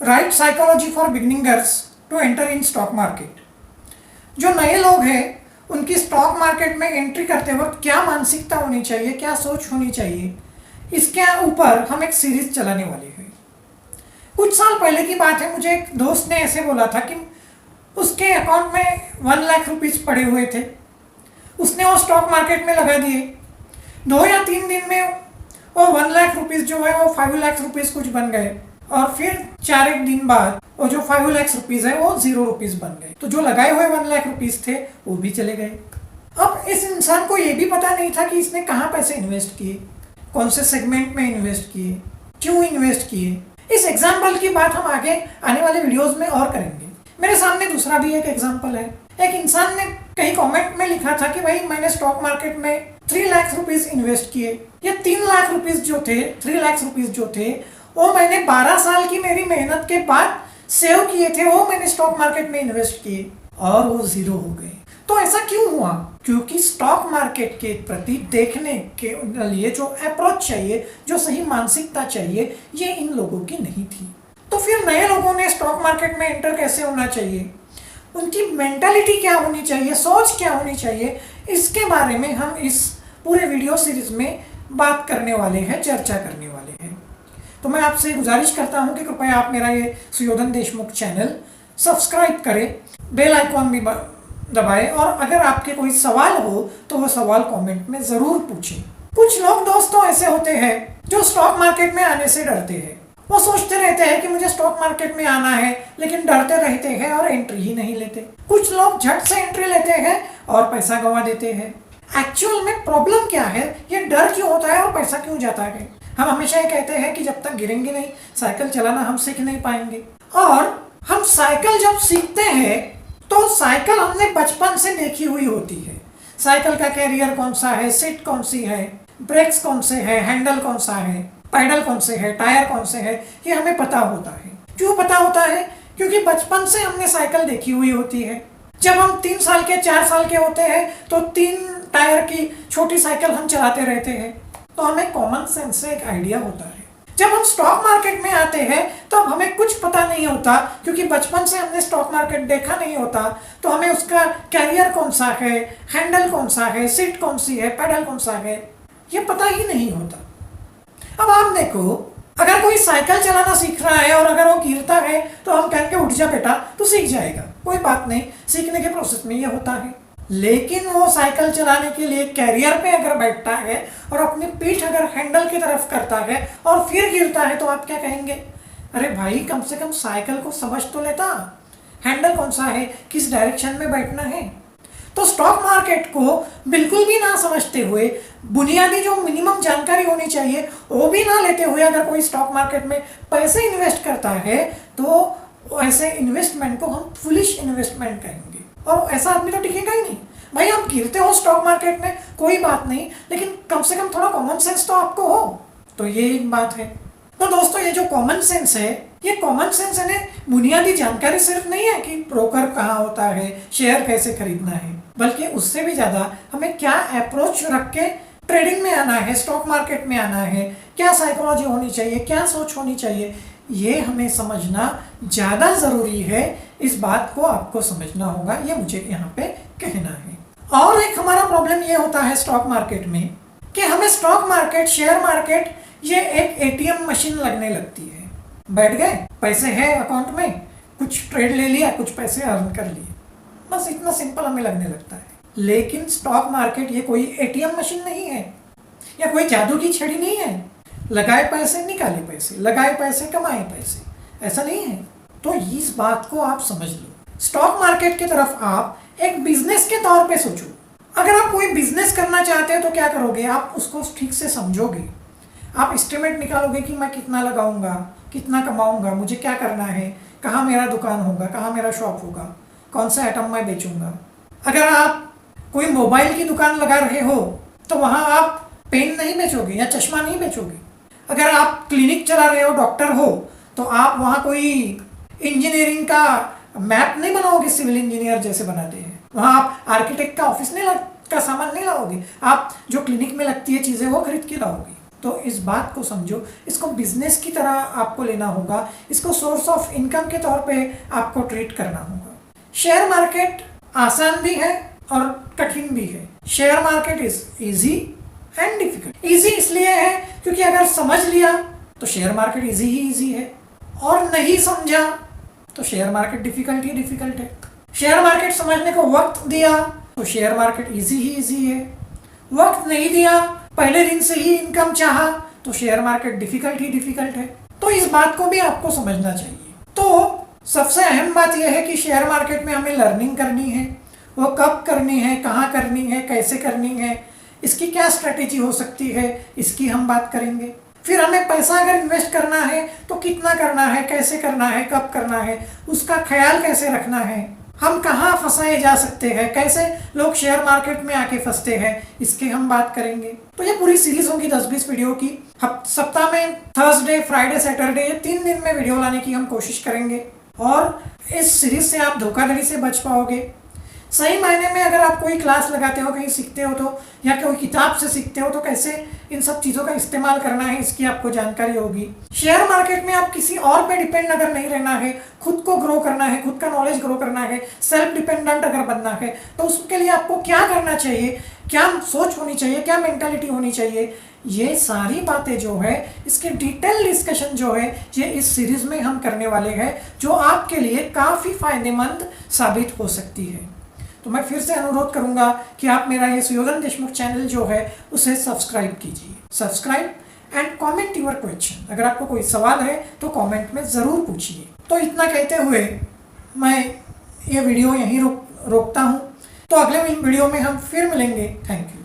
Right psychology for beginners to enter in stock market. जो नए लोग हैं उनकी स्टॉक मार्केट में एंट्री करते वक्त क्या मानसिकता होनी चाहिए, क्या सोच होनी चाहिए, इसके ऊपर हम एक सीरीज चलाने वाले हैं। कुछ साल पहले की बात है, मुझे एक दोस्त ने ऐसे बोला था कि उसके अकाउंट में 1 लाख रुपीज़ पड़े हुए थे। उसने वो स्टॉक मार्केट में लगा दिए। 2 या 3 दिन में वो 1 लाख रुपीज़ जो है वो 5 लाख रुपीज़ कुछ बन गए, और फिर 4 दिन बाद वो जो 5 लाख रुपीज़ है वो 0 रुपीज़ बन गए। तो जो लगाए हुए 1 लाख रुपीज़ थे वो भी चले गए। अब इस इंसान को ये भी पता नहीं था कि इसने कहाँ पैसे इन्वेस्ट किए, कौन से सेगमेंट में इन्वेस्ट किए, क्यों इन्वेस्ट किए। इस एग्जाम्पल की बात हम आगे आने वाले वीडियोस में और करेंगे। मेरे सामने दूसरा भी एक एग्जाम्पल है। एक इंसान ने कहीं कमेंट में लिखा था कि भाई मैंने स्टॉक मार्केट में 3 लाख रुपीज़ इन्वेस्ट किए। ये 3 लाख रुपीज़ जो थे, 3 लाख रुपीज़ जो थे वो मैंने 12 साल की मेरी मेहनत के बाद सेव किए थे, वो मैंने स्टॉक मार्केट में इन्वेस्ट किए और वो 0 हो गए। तो ऐसा क्यों हुआ? क्योंकि स्टॉक मार्केट के प्रति देखने के लिए जो अप्रोच चाहिए, जो सही मानसिकता चाहिए, ये इन लोगों की नहीं थी। तो फिर नए लोगों ने स्टॉक मार्केट में एंटर कैसे होना चाहिए, उनकी मेंटालिटी क्या होनी चाहिए, सोच क्या होनी चाहिए, इसके बारे में हम इस पूरे वीडियो सीरीज में बात करने वाले हैं, चर्चा करने वाले हैं। तो मैं आपसे गुजारिश करता हूं कि कृपया आप मेरा ये सुयोधन देशमुख चैनल सब्सक्राइब करें, बेल आइकॉन भी दबाएं, और अगर आपके कोई सवाल हो तो वो सवाल कमेंट में ज़रूर पूछें। कुछ लोग दोस्तों ऐसे होते हैं जो स्टॉक मार्केट में आने से डरते हैं। वो सोचते रहते हैं कि मुझे स्टॉक मार्केट में आना है, लेकिन डरते रहते हैं और एंट्री ही नहीं लेते। कुछ लोग झट से एंट्री लेते हैं और पैसा गंवा देते हैं। एक्चुअल में प्रॉब्लम क्या है, ये डर क्यों होता है और पैसा क्यों जाता है? हम हमेशा ये कहते हैं कि जब तक गिरेंगे नहीं, साइकिल चलाना हम सीख नहीं पाएंगे। और हम साइकिल जब सीखते हैं तो साइकिल हमने बचपन से देखी हुई होती है। साइकिल का कैरियर कौन सा है, सीट कौन सी है, ब्रेक्स कौन से है, हैंडल कौन सा है, पैडल कौन से है, टायर कौन से है, ये हमें पता होता है। क्यों पता होता है? क्योंकि बचपन से हमने साइकिल देखी हुई होती है। जब हम 3 साल के, 4 साल के होते हैं तो 3 टायर की छोटी साइकिल हम चलाते रहते हैं, तो हमें कॉमन सेंस से एक आइडिया होता है। जब हम स्टॉक मार्केट में आते हैं तो हमें कुछ पता नहीं होता, क्योंकि बचपन से हमने स्टॉक मार्केट देखा नहीं होता, तो हमें उसका कैरियर कौन सा है, हैंडल कौन सा है, सीट कौन सी है, पैडल कौन सा है, ये पता ही नहीं होता। अब आप देखो, अगर कोई साइकिल चलाना सीख रहा है और अगर वो गिरता है तो हम कहेंगे उठ जा बेटा, तो सीख जाएगा, कोई बात नहीं, सीखने के प्रोसेस में ये होता है। लेकिन वो साइकिल चलाने के लिए कैरियर पे अगर बैठता है और अपनी पीठ अगर हैंडल की तरफ करता है और फिर गिरता है, तो आप क्या कहेंगे? अरे भाई, कम से कम साइकिल को समझ तो लेता, हैंडल कौन सा है, किस डायरेक्शन में बैठना है। तो स्टॉक मार्केट को बिल्कुल भी ना समझते हुए, बुनियादी जो मिनिमम जानकारी होनी चाहिए वो भी ना लेते हुए अगर कोई स्टॉक मार्केट में पैसे इन्वेस्ट करता है, तो ऐसे इन्वेस्टमेंट को हम फुलिश इन्वेस्टमेंट कहेंगे, और ऐसा आदमी तो टिकेगा ही नहीं। भाई, आप गिरते हो स्टॉक मार्केट में, कोई बात नहीं, लेकिन कम से कम थोड़ा कॉमन सेंस तो आपको हो। तो ये एक बात है। तो दोस्तों, ये जो कॉमन सेंस है, ये कॉमन सेंस है, बुनियादी जानकारी सिर्फ नहीं है कि ब्रोकर कहाँ होता है, शेयर कैसे खरीदना है, बल्कि उससे भी ज़्यादा हमें क्या अप्रोच रख के ट्रेडिंग में आना है, स्टॉक मार्केट में आना है, क्या साइकोलॉजी होनी चाहिए, क्या सोच होनी चाहिए, ये हमें समझना ज़्यादा ज़रूरी है। इस बात को आपको समझना होगा, ये मुझे यहाँ पे कहना है। और एक हमारा प्रॉब्लम ये होता है स्टॉक मार्केट में कि हमें स्टॉक मार्केट, शेयर मार्केट, ये एक एटीएम मशीन लगने लगती है। बैठ गए, पैसे हैं अकाउंट में, कुछ ट्रेड ले लिया, कुछ पैसे अर्न कर लिए, बस इतना सिंपल हमें लगने लगता है। लेकिन स्टॉक मार्केट ये कोई एटीएम मशीन नहीं है, या कोई जादू की छड़ी नहीं है, लगाए पैसे निकाले पैसे, लगाए पैसे कमाए पैसे, ऐसा नहीं है। तो इस बात को आप समझ लो। स्टॉक मार्केट की तरफ आप एक बिजनेस के तौर पे सोचो। अगर आप कोई बिजनेस करना चाहते हो तो क्या करोगे? आप उसको ठीक से समझोगे, आप एस्टिमेट निकालोगे कि मैं कितना लगाऊंगा, कितना कमाऊंगा, मुझे क्या करना है, कहाँ मेरा दुकान होगा, कहाँ मेरा शॉप होगा, कौन सा आइटम मैं बेचूंगा। अगर आप कोई मोबाइल की दुकान लगा रहे हो तो वहाँ आप पेन नहीं बेचोगे या चश्मा नहीं बेचोगे। अगर आप क्लिनिक चला रहे हो, डॉक्टर हो, तो आप वहाँ कोई इंजीनियरिंग का मैप नहीं बनाओगे, सिविल इंजीनियर जैसे बनाते हैं। वहाँ आप आर्किटेक्ट का ऑफिस नहीं का सामान नहीं लाओगे, आप जो क्लिनिक में लगती है चीज़ें वो खरीद के लाओगे। तो इस बात को समझो, इसको बिजनेस की तरह आपको लेना होगा, इसको सोर्स ऑफ इनकम के तौर पे आपको ट्रीट करना होगा। शेयर मार्केट आसान भी है और कठिन भी है। Share market is easy and difficult. Easy इसलिए है क्योंकि अगर समझ लिया तो शेयर मार्केट इजी ही इजी है, और नहीं समझा तो शेयर मार्केट डिफिकल्ट ही डिफिकल्ट है। शेयर मार्केट समझने को वक्त दिया तो शेयर मार्केट इजी ही इजी है, वक्त नहीं दिया, पहले दिन से ही इनकम चाहा तो शेयर मार्केट डिफिकल्ट ही डिफिकल्ट है। तो इस बात को भी आपको समझना चाहिए। तो सबसे अहम बात यह है कि शेयर मार्केट में हमें लर्निंग करनी है, वो कब करनी है, कहाँ करनी है, कैसे करनी है, इसकी क्या स्ट्रेटेजी हो सकती है, इसकी हम बात करेंगे। फिर हमें पैसा अगर इन्वेस्ट करना है तो कितना करना है, कैसे करना है, कब करना है, उसका ख्याल कैसे रखना है, हम कहाँ फंसाए जा सकते हैं, कैसे लोग शेयर मार्केट में आके फंसते हैं, इसकी हम बात करेंगे। तो ये पूरी सीरीज होगी 10-20 वीडियो की। सप्ताह में थर्सडे, फ्राइडे, सैटरडे, ये 3 दिन में वीडियो लाने की हम कोशिश करेंगे, और इस सीरीज से आप धोखाधड़ी से बच पाओगे। सही मायने में अगर आप कोई क्लास लगाते हो, कहीं सीखते हो तो, या कोई किताब से सीखते हो तो कैसे इन सब चीज़ों का इस्तेमाल करना है, इसकी आपको जानकारी होगी। शेयर मार्केट में आप किसी और पे डिपेंड अगर नहीं रहना है, खुद को ग्रो करना है, खुद का नॉलेज ग्रो करना है, सेल्फ डिपेंडेंट अगर बनना है, तो उसके लिए आपको क्या करना चाहिए, क्या सोच होनी चाहिए, क्या मेंटालिटी होनी चाहिए, ये सारी बातें जो है इसके डिटेल डिस्कशन जो है ये इस सीरीज में हम करने वाले हैं, जो आपके लिए काफ़ी फायदेमंद साबित हो सकती है। तो मैं फिर से अनुरोध करूंगा कि आप मेरा ये सुयोधन देशमुख चैनल जो है उसे सब्सक्राइब कीजिए। Subscribe and comment your question. अगर आपको कोई सवाल है तो कमेंट में ज़रूर पूछिए। तो इतना कहते हुए मैं ये वीडियो यहीं रोकता हूँ। तो अगले वीडियो में हम फिर मिलेंगे। Thank you.